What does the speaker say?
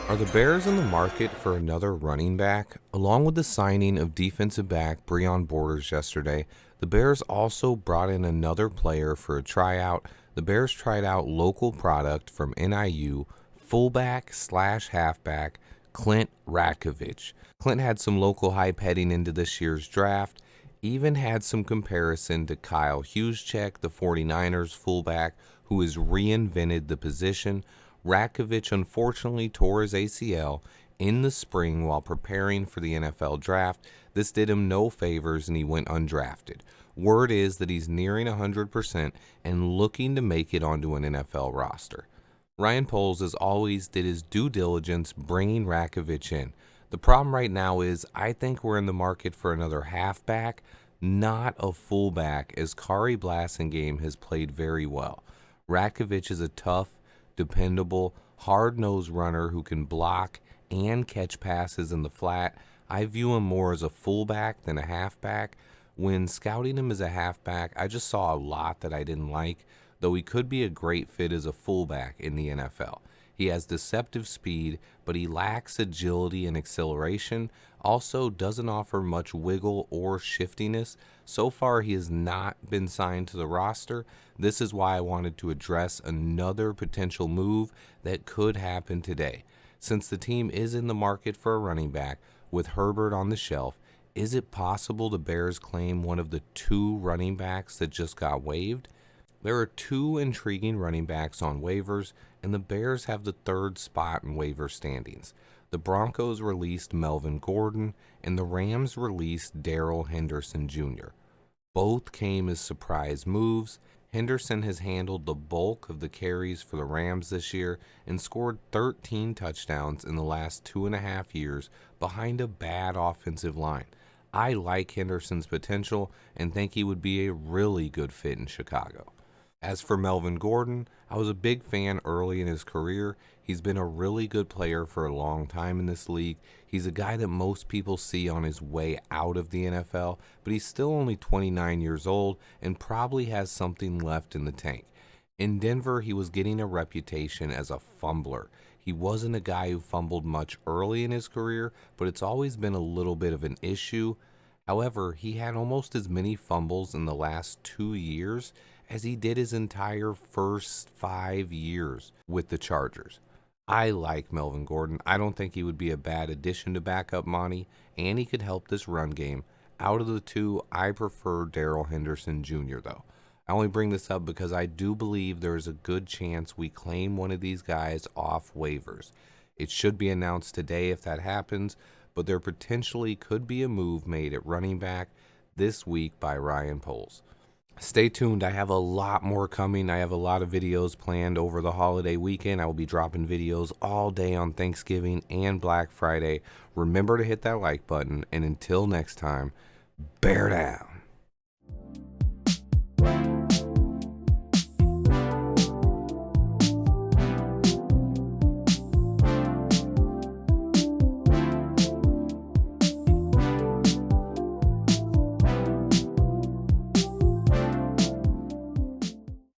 Are the Bears in the market for another running back? Along with the signing of defensive back Breon Borders yesterday, the Bears also brought in another player for a tryout. The Bears tried out local product from NIU, fullback slash halfback Clint Ratkovich. Clint had some local hype heading into this year's draft, even had some comparison to Kyle Juszczyk, the 49ers fullback, who has reinvented the position. Ratkovich unfortunately tore his ACL in the spring while preparing for the NFL draft. This did him no favors and he went undrafted. Word is that he's nearing 100% and looking to make it onto an NFL roster. Ryan Poles, as always, did his due diligence bringing Ratkovich in. The problem right now is I think we're in the market for another halfback, not a fullback, as Kari Blasingame has played very well. Ratkovich is a tough, dependable, hard-nosed runner who can block and catch passes in the flat. I view him more as a fullback than a halfback. When scouting him as a halfback, I just saw a lot that I didn't like, though he could be a great fit as a fullback in the NFL. He has deceptive speed, but he lacks agility and acceleration, also doesn't offer much wiggle or shiftiness. So far, he has not been signed to the roster. This is why I wanted to address another potential move that could happen today. Since the team is in the market for a running back with Herbert on the shelf, is it possible the Bears claim one of the two running backs that just got waived? There are two intriguing running backs on waivers, and the Bears have the third spot in waiver standings. The Broncos released Melvin Gordon, and the Rams released Darrell Henderson Jr. Both came as surprise moves. Henderson has handled the bulk of the carries for the Rams this year and scored 13 touchdowns in the last 2.5 years behind a bad offensive line. I like Henderson's potential and think he would be a really good fit in Chicago. As for Melvin Gordon, I was a big fan early in his career. He's been a really good player for a long time in this league. He's a guy that most people see on his way out of the NFL, but he's still only 29 years old and probably has something left in the tank. In Denver, he was getting a reputation as a fumbler. He wasn't a guy who fumbled much early in his career, but it's always been a little bit of an issue. However, he had almost as many fumbles in the last 2 years as he did his entire first 5 years with the Chargers. I like Melvin Gordon. I don't think he would be a bad addition to backup Monty, and he could help this run game. Out of the two, I prefer Darrell Henderson Jr., though. I only bring this up because I do believe there is a good chance we claim one of these guys off waivers. It should be announced today if that happens, but there potentially could be a move made at running back this week by Ryan Poles. Stay tuned. I have a lot more coming. I have a lot of videos planned over the holiday weekend. I will be dropping videos all day on Thanksgiving and Black Friday. Remember to hit that like button, and until next time, bear down.